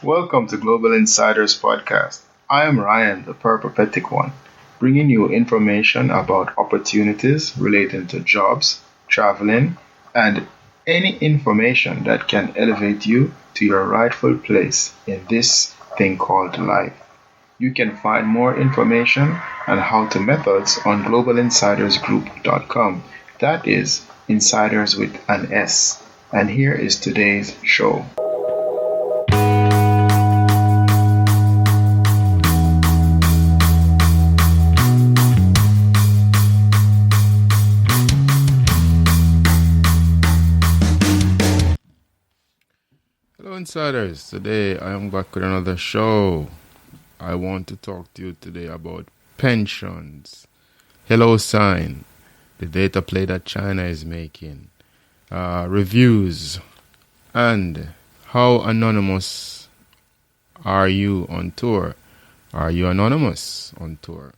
Welcome to Global Insiders Podcast. I am Ryan, the peripatetic one, bringing you information about opportunities relating to jobs, traveling, and any information that can elevate you to your rightful place in this thing called life. You can find more information and how-to methods on globalinsidersgroup.com. That is insiders with an S. And here is today's show. Hello, Insiders. Today I am back with another show. I want to talk to you today about pensions, Hellosign, the data play that China is making, reviews, and how anonymous are you on tour? Are you anonymous on tour?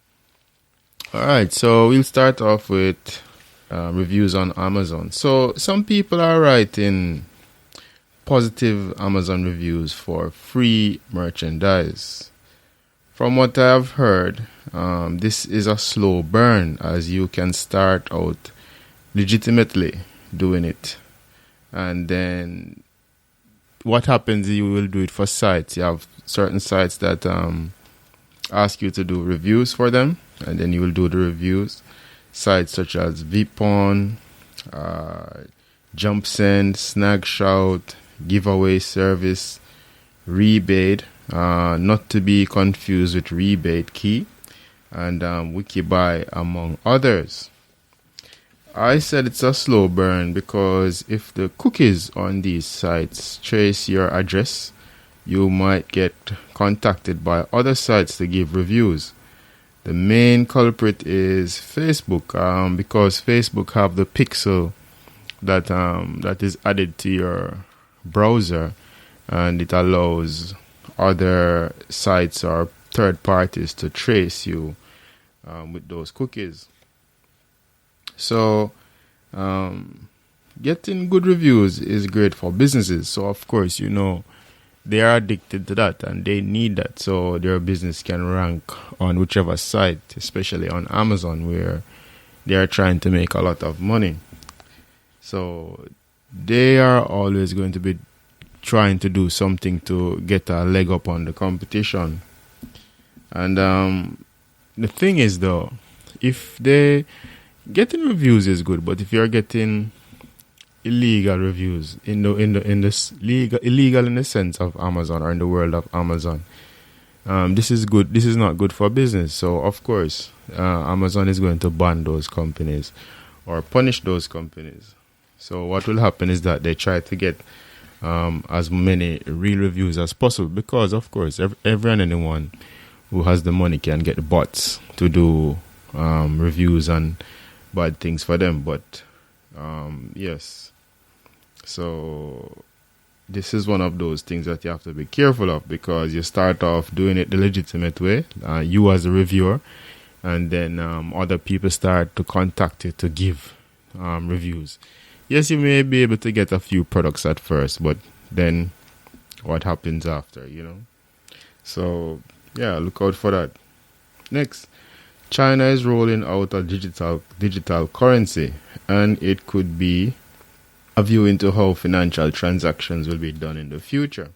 Alright, so we'll start off with reviews on Amazon. So some people are writing positive Amazon reviews for free merchandise. From what I have heard, this is a slow burn as you can start out legitimately doing it. And then what happens is you will do it for sites. You have certain sites that ask you to do reviews for them, and then you will do the reviews. Sites such as VPon, JumpSend, Snagshot, Giveaway Service, Rebate, not to be confused with Rebate Key, and Wikibuy, among others. I said it's a slow burn because if the cookies on these sites trace your address, you might get contacted by other sites to give reviews. The main culprit is Facebook, because Facebook have the pixel that is added to your browser, and it allows other sites or third parties to trace you with those cookies. So getting good reviews is great for businesses. So of course, they are addicted to that and they need that so their business can rank on whichever site, especially on Amazon, where they are trying to make a lot of money. So they are always going to be trying to do something to get a leg up on the competition. And the thing is, though, if they getting reviews is good, but if you're getting illegal reviews illegal in the sense of Amazon or in the world of Amazon, this is good. This is not good for business. So of course, Amazon is going to ban those companies or punish those companies. So what will happen is that they try to get as many real reviews as possible because, of course, everyone and anyone who has the money can get bots to do reviews and bad things for them. But yes, so this is one of those things that you have to be careful of because you start off doing it the legitimate way, you as a reviewer, and then other people start to contact you to give reviews. Yes, you may be able to get a few products at first, but then what happens after, So, yeah, look out for that. Next, China is rolling out a digital currency, and it could be a view into how financial transactions will be done in the future.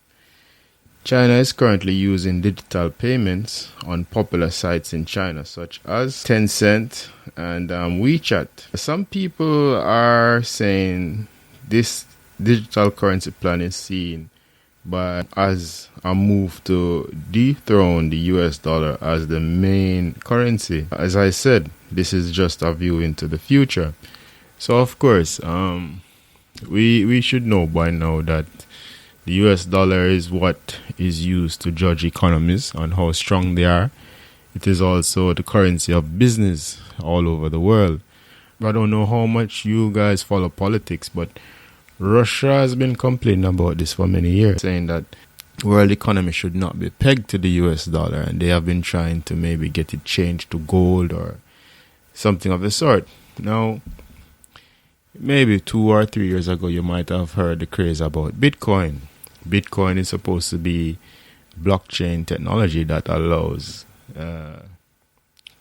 China is currently using digital payments on popular sites in China, such as Tencent and WeChat. Some people are saying this digital currency plan is seen as a move to dethrone the US dollar as the main currency. As I said, this is just a view into the future. So, of course, we should know by now that the US dollar is what is used to judge economies on how strong they are. It is also the currency of business all over the world. I don't know how much you guys follow politics, but Russia has been complaining about this for many years, saying that world economy should not be pegged to the US dollar, and they have been trying to maybe get it changed to gold or something of the sort. Now, maybe 2 or 3 years ago, you might have heard the craze about Bitcoin. Bitcoin is supposed to be blockchain technology that allows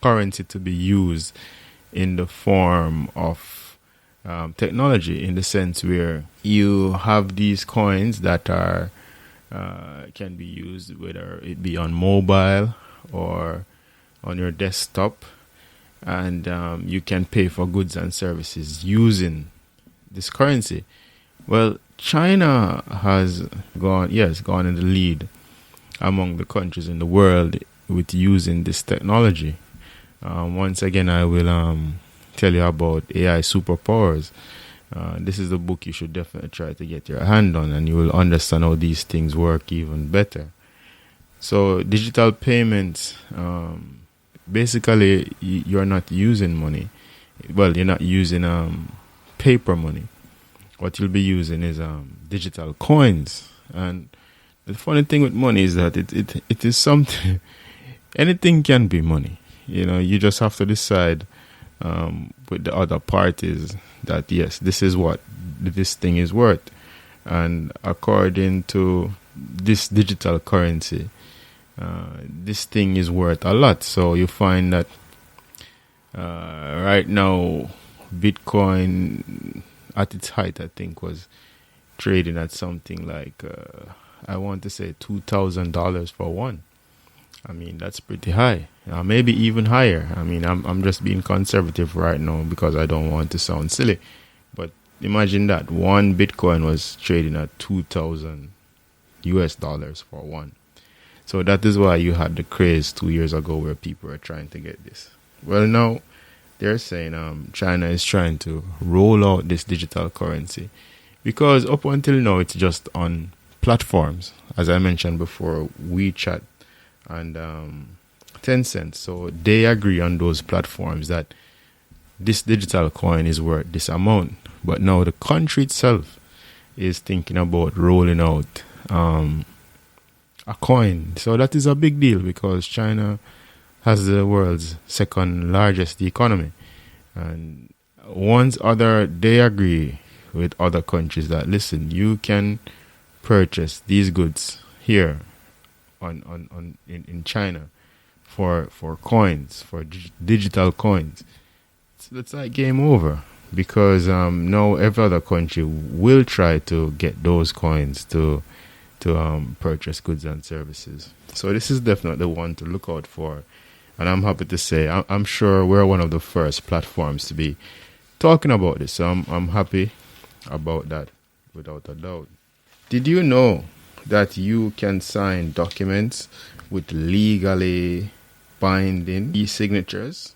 currency to be used in the form of technology, in the sense where you have these coins that are can be used, whether it be on mobile or on your desktop, and you can pay for goods and services using this currency. Well, China has gone in the lead among the countries in the world with using this technology. Once again, I will tell you about AI superpowers. This is the book you should definitely try to get your hand on, and you will understand how these things work even better. So, digital payments, basically, you're not using money. Well, you're not using paper money. What you'll be using is digital coins. And the funny thing with money is that it is something. Anything can be money. You just have to decide with the other parties that yes, this is what this thing is worth. And according to this digital currency, this thing is worth a lot. So you find that right now, Bitcoin at its height, I think, was trading at something like, I want to say $2,000 for one. I mean, that's pretty high. Maybe even higher. I mean, I'm just being conservative right now because I don't want to sound silly. But imagine that one Bitcoin was trading at 2,000 US dollars for one. So that is why you had the craze 2 years ago where people were trying to get this. Well, now they're saying China is trying to roll out this digital currency because up until now it's just on platforms, as I mentioned before, WeChat and Tencent. So they agree on those platforms that this digital coin is worth this amount. But now the country itself is thinking about rolling out a coin. So that is a big deal because China has the world's second largest economy. And once they agree with other countries that, listen, you can purchase these goods here in China for coins, for digital coins. It's like game over because now every other country will try to get those coins to purchase goods and services. So this is definitely one to look out for. And I'm happy to say, I'm sure we're one of the first platforms to be talking about this. So I'm happy about that, without a doubt. Did you know that you can sign documents with legally binding e-signatures?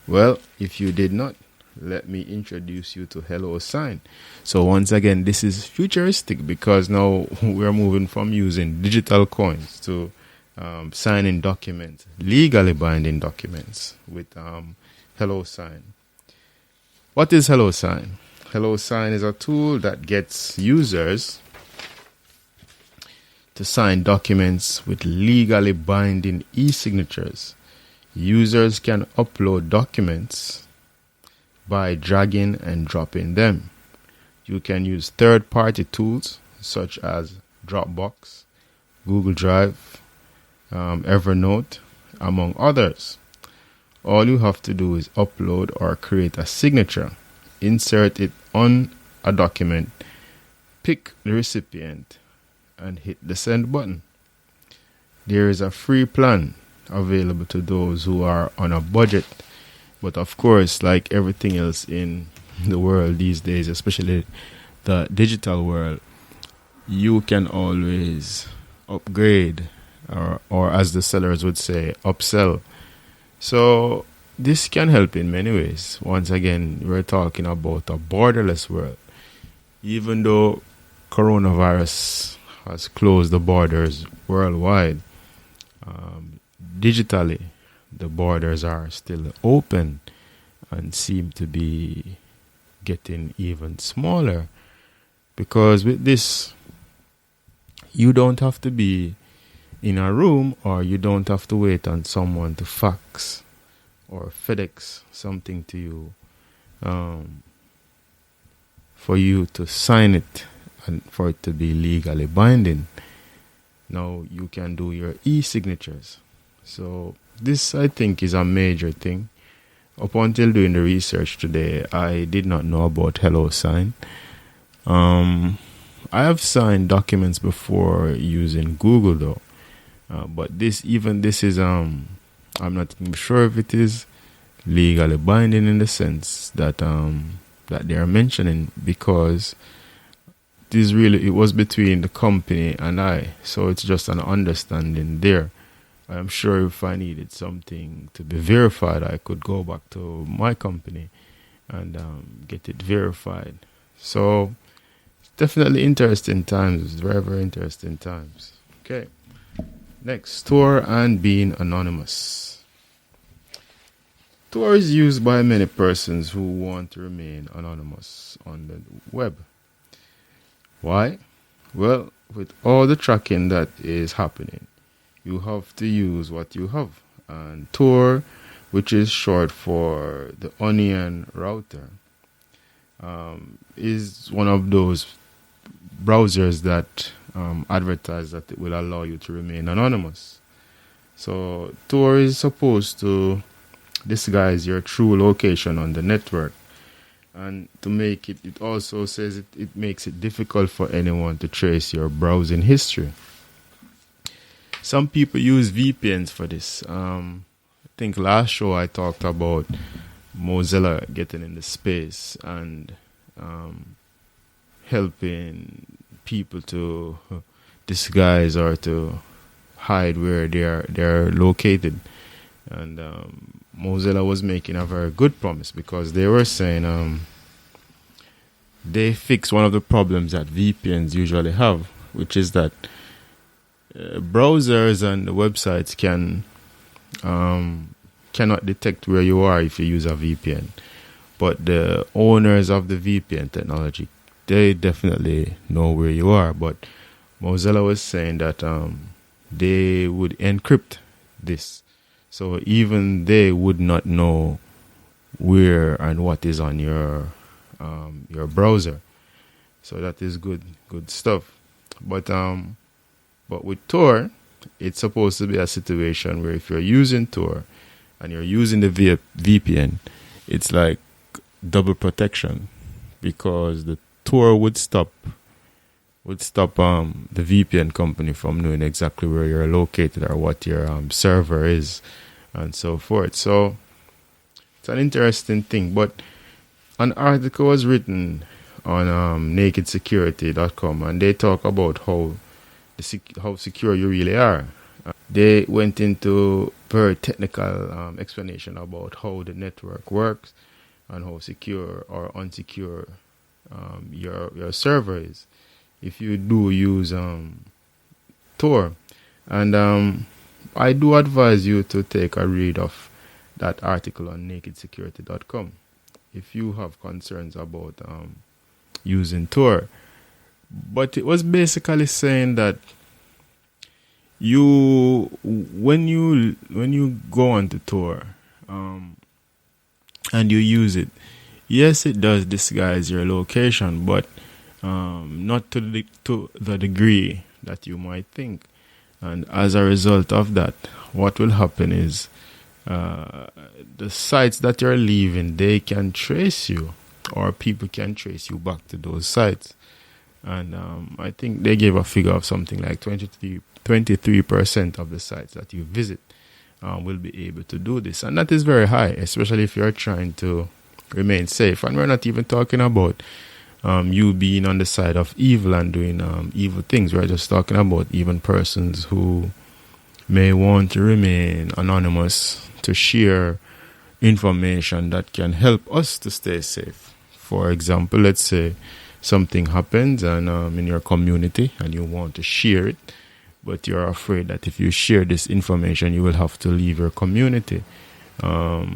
Well, if you did not, let me introduce you to Hellosign. So once again, this is futuristic because now we're moving from using digital coins to signing documents, legally binding documents with Hellosign. What is Hellosign? Hellosign is a tool that gets users to sign documents with legally binding e-signatures. Users can upload documents by dragging and dropping them. You can use third-party tools such as Dropbox, Google Drive, Evernote, among others. All you have to do is upload or create a signature, insert it on a document, pick the recipient, and hit the send button. There is a free plan available to those who are on a budget. But of course, like everything else in the world these days, especially the digital world, you can always upgrade or as the sellers would say, upsell. So this can help in many ways. Once again, we're talking about a borderless world. Even though coronavirus has closed the borders worldwide, digitally, the borders are still open and seem to be getting even smaller. Because with this, you don't have to be in a room or you don't have to wait on someone to fax or FedEx something to you for you to sign it and for it to be legally binding. Now you can do your e-signatures. So this, I think, is a major thing. Up until doing the research today, I did not know about Hellosign. I have signed documents before using Google though, but this is I'm not even sure if it is legally binding in the sense that that they are mentioning, because it was between the company and I, so it's just an understanding there. I'm sure if I needed something to be verified, I could go back to my company and get it verified. So definitely interesting times, very, very interesting times. Okay, next, Tor and being anonymous. Tor is used by many persons who want to remain anonymous on the web. Why? Well, with all the tracking that is happening, you have to use what you have. And Tor, which is short for the Onion router, is one of those browsers that advertise that it will allow you to remain anonymous. So Tor is supposed to disguise your true location on the network. And to make it also says it makes it difficult for anyone to trace your browsing history. Some people use VPNs for this. I think last show I talked about Mozilla getting in the space and helping people to disguise or to hide where they're located. And Mozilla was making a very good promise, because they were saying they fixed one of the problems that VPNs usually have, which is that browsers and the websites cannot detect where you are if you use a VPN. But the owners of the VPN technology, they definitely know where you are. But Mozilla was saying that they would encrypt this, so even they would not know where and what is on your browser. So that is good stuff. But with Tor, it's supposed to be a situation where if you're using Tor and you're using the VPN, it's like double protection, because the Tor would stop the VPN company from knowing exactly where you're located or what your server is and so forth. So it's an interesting thing. But an article was written on nakedsecurity.com, and they talk about how secure you really are. They went into very technical explanation about how the network works and how secure or unsecure your server is if you do use Tor. And I do advise you to take a read of that article on nakedsecurity.com if you have concerns about using Tor. But it was basically saying that when you go onto Tor and you use it, yes, it does disguise your location, but not to the degree that you might think. And as a result of that, what will happen is the sites that you're leaving, they can trace you, or people can trace you back to those sites. And I think they gave a figure of something like 23% of the sites that you visit will be able to do this. And that is very high, especially if you're trying to remain safe. And we're not even talking about you being on the side of evil and doing evil things. We're just talking about even persons who may want to remain anonymous to share information that can help us to stay safe. For example, let's say something happens and in your community and you want to share it, but you're afraid that if you share this information, you will have to leave your community. Or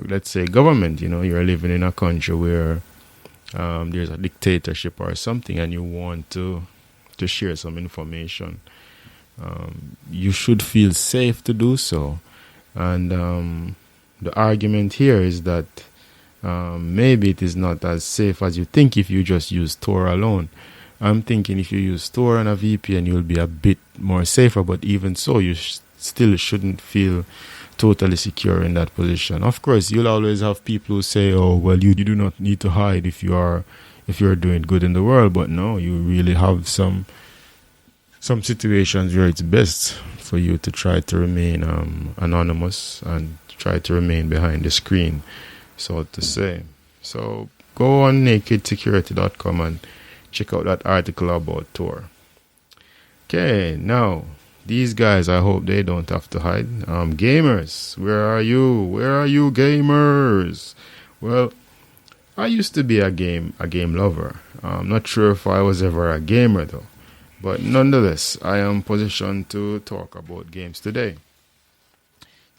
let's say government, you're living in a country where there's a dictatorship or something and you want to share some information. You should feel safe to do so. And the argument here is that maybe it is not as safe as you think if you just use Tor alone. I'm thinking if you use Tor and a VPN, you'll be a bit more safer. But even so, you still shouldn't feel totally secure in that position. Of course, you'll always have people who say, "Oh, well, you do not need to hide if you're doing good in the world." But no, you really have some situations where it's best for you to try to remain anonymous and try to remain behind the screen, so to say. So go on nakedsecurity.com and check out that article about Tor. Okay, now these guys, I hope they don't have to hide. Gamers, where are you? Where are you, gamers? Well, I used to be a game lover. I'm not sure if I was ever a gamer though, but nonetheless, I am positioned to talk about games today.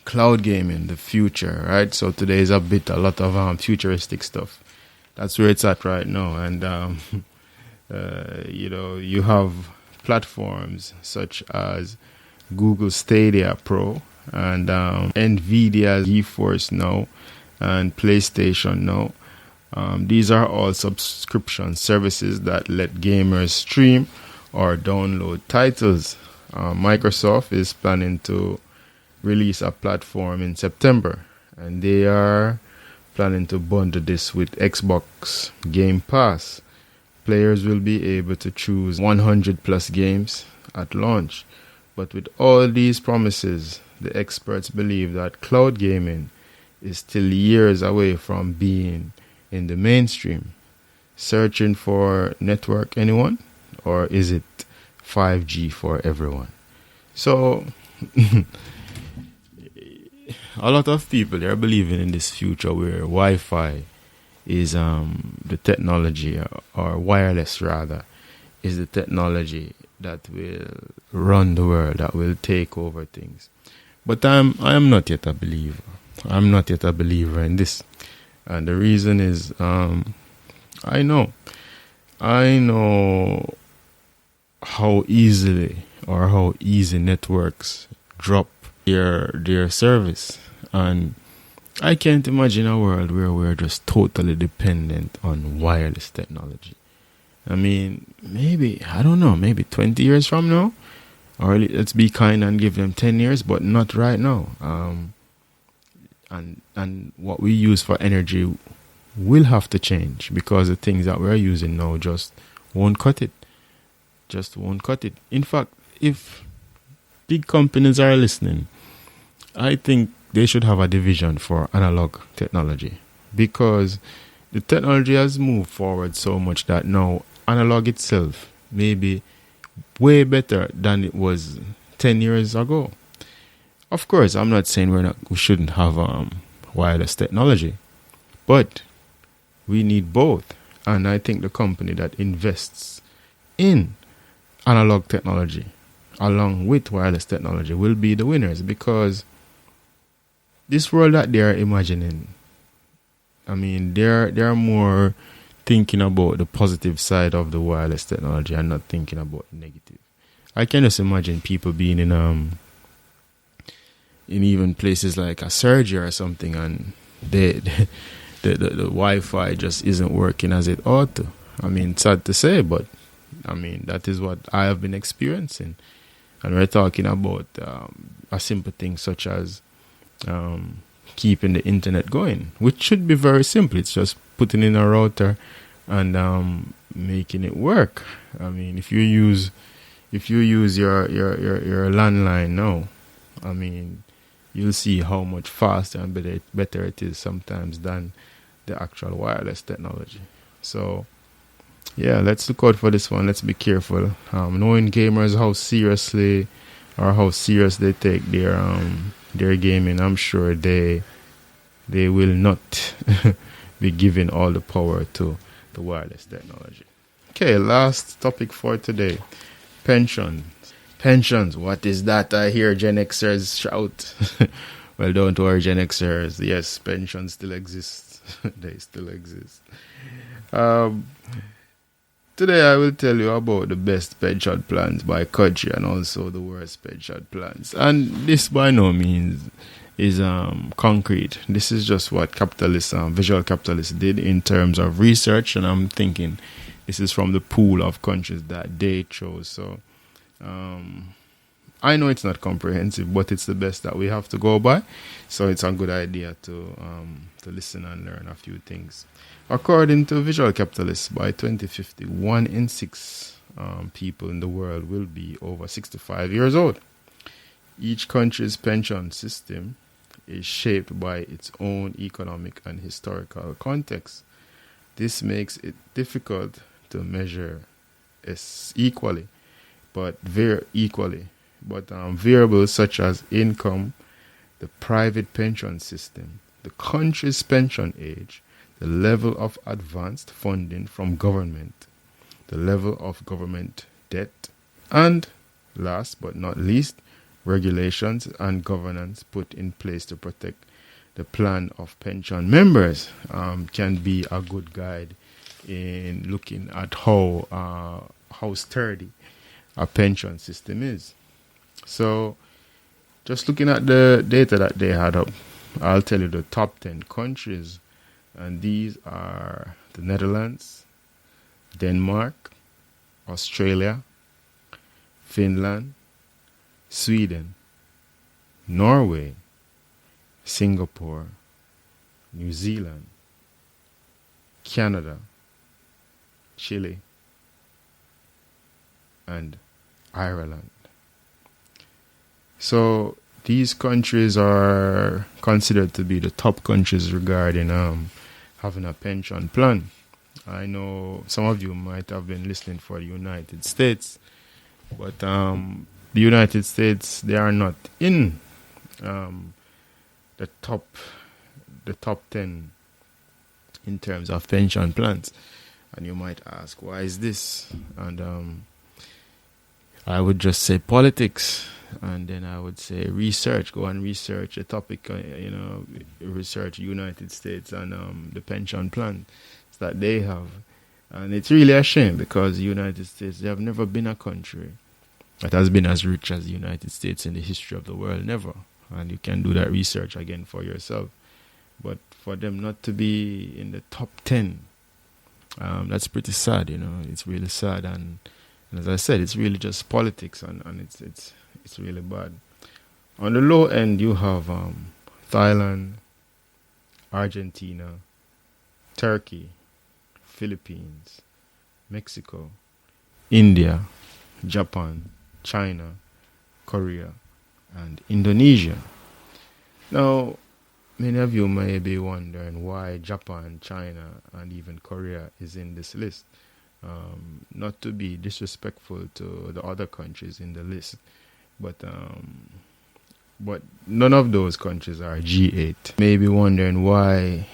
Cloud gaming, the future, right? So today is a lot of futuristic stuff. That's where it's at right now, and you have platforms such as Google Stadia Pro and Nvidia's GeForce Now and PlayStation Now. These are all subscription services that let gamers stream or download titles. Microsoft is planning to release a platform in September, and they are planning to bundle this with Xbox Game Pass. Players will be able to choose 100 plus games at launch. But with all these promises, the experts believe that cloud gaming is still years away from being in the mainstream. Searching for network anyone? Or is it 5G for everyone? So, a lot of people are believing in this future where Wi-Fi is the technology, or wireless rather, is the technology that will run the world, that will take over things. But I am not yet a believer. I'm not yet a believer in this. And the reason is I know how easy networks drop their service, and I can't imagine a world where we're just totally dependent on wireless technology. I mean, maybe 20 years from now, or let's be kind and give them 10 years, but not right now. And what we use for energy will have to change, because the things that we're using now just won't cut it. In fact, if big companies are listening, I think they should have a division for analog technology, because the technology has moved forward so much that now analog itself may be way better than it was 10 years ago. Of course, I'm not saying we shouldn't have wireless technology, but we need both. And I think the company that invests in analog technology along with wireless technology will be the winners, because this world that they are imagining, I mean, they're more thinking about the positive side of the wireless technology and not thinking about the negative. I can just imagine people being in even places like a surgery or something, and the Wi-Fi just isn't working as it ought to. I mean, sad to say, but I mean, that is what I have been experiencing. And we're talking about a simple thing such as keeping the internet going, which should be very simple. It's just putting in a router and making it work. I mean, if you use your landline now, I mean, you'll see how much faster and better it is sometimes than the actual wireless technology. So, yeah, let's look out for this one. Let's be careful. Knowing gamers how serious they take their gaming, I'm sure they will not be giving all the power to the wireless technology. Okay, last topic for today: pensions. Pensions, what is that? I hear Gen Xers shout. Well, don't worry, Gen Xers. Yes, pensions still exist. They still exist. Today I will tell you about the best pension plans by country and also the worst pension plans. And this by no means is concrete. This is just what visual capitalists did in terms of research, and I'm thinking This is from the pool of countries that they chose. So I know it's not comprehensive, but it's the best that we have to go by. So it's a good idea to listen and learn a few things. According to Visual Capitalists, by 2050, 1 in 6 people in the world will be over 65 years old. Each country's pension system is shaped by its own economic and historical context. This makes it difficult to measure equally, but variables such as income, the private pension system, the country's pension age, the level of advanced funding from government, the level of government debt, and last but not least, regulations and governance put in place to protect the plan of pension members can be a good guide in looking at how sturdy a pension system is. So, just looking at the data that they had up, I'll tell you the top 10 countries, and these are the Netherlands, Denmark, Australia, Finland, Sweden, Norway, Singapore, New Zealand, Canada, Chile, and Ireland. So these countries are considered to be the top countries regarding having a pension plan. I know some of you might have been listening for the United States, but the United States, they are not in the top 10 in terms of pension plans. And you might ask, why is this? And I would just say politics, and then I would say research. Go and research a topic, research United States and the pension plans that they have. And it's really a shame, because the United States, they have never been a country that has been as rich as the United States in the history of the world. Never. And you can do that research again for yourself. But for them not to be in the top 10, that's pretty sad. It's really sad. And as I said, it's really just politics, and it's really bad. On the low end, you have Thailand, Argentina, Turkey, Philippines, Mexico, India, Japan, China, Korea, and Indonesia. Now, many of you may be wondering why Japan, China, and even Korea is in this list. Not to be disrespectful to the other countries in the list, but none of those countries are G8. Maybe wondering why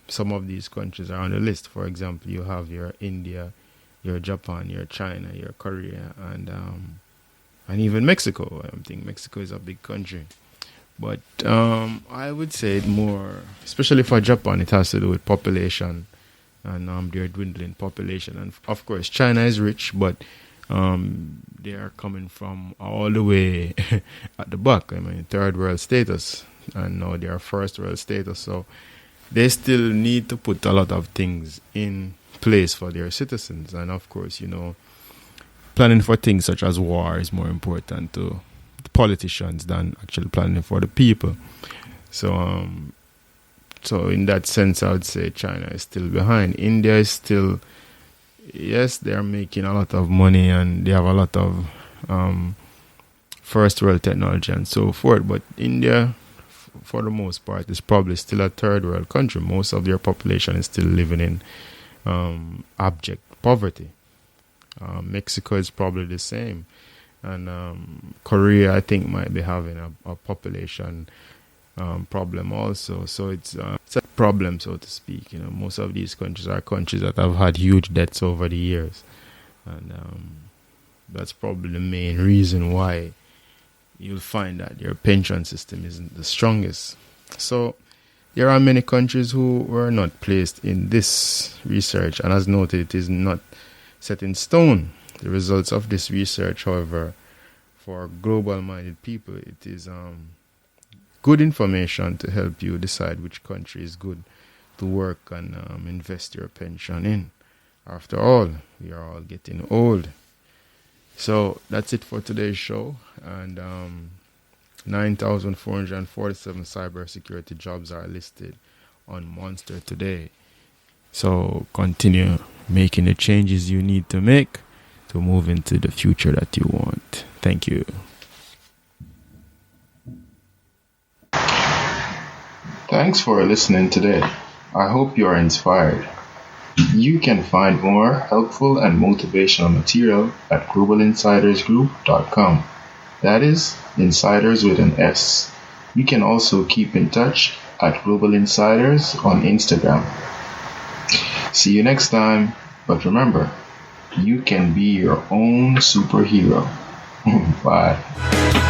some of these countries are on the list. For example, you have your India, your Japan, your China, your Korea, and even Mexico. I think Mexico is a big country. But I would say more, especially for Japan, it has to do with population and their dwindling population. And of course, China is rich, but they are coming from all the way at the back. I mean, third world status, and now they are first world status. So they still need to put a lot of things in place for their citizens. And of course, planning for things such as war is more important to the politicians than actually planning for the people. So in that sense, I would say China is still behind. India is still, yes, they are making a lot of money and they have a lot of first world technology and so forth. But India, for the most part, is probably still a third world country. Most of their population is still living in abject poverty. Mexico is probably the same. And Korea, I think, might be having a population problem also. So it's a problem, so to speak. Most of these countries are countries that have had huge debts over the years. And that's probably the main reason why you'll find that your pension system isn't the strongest. So there are many countries who were not placed in this research, and as noted, it is not set in stone. The results of this research, however, for global-minded people, it is good information to help you decide which country is good to work and invest your pension in. After all, we are all getting old. So that's it for today's show. And 9,447 cybersecurity jobs are listed on Monster today. So continue making the changes you need to make to move into the future that you want. Thank you. Thanks for listening today. I hope you are inspired. You can find more helpful and motivational material at globalinsidersgroup.com. That is, insiders with an S. You can also keep in touch at Global Insiders on Instagram. See you next time, but remember, you can be your own superhero. Bye.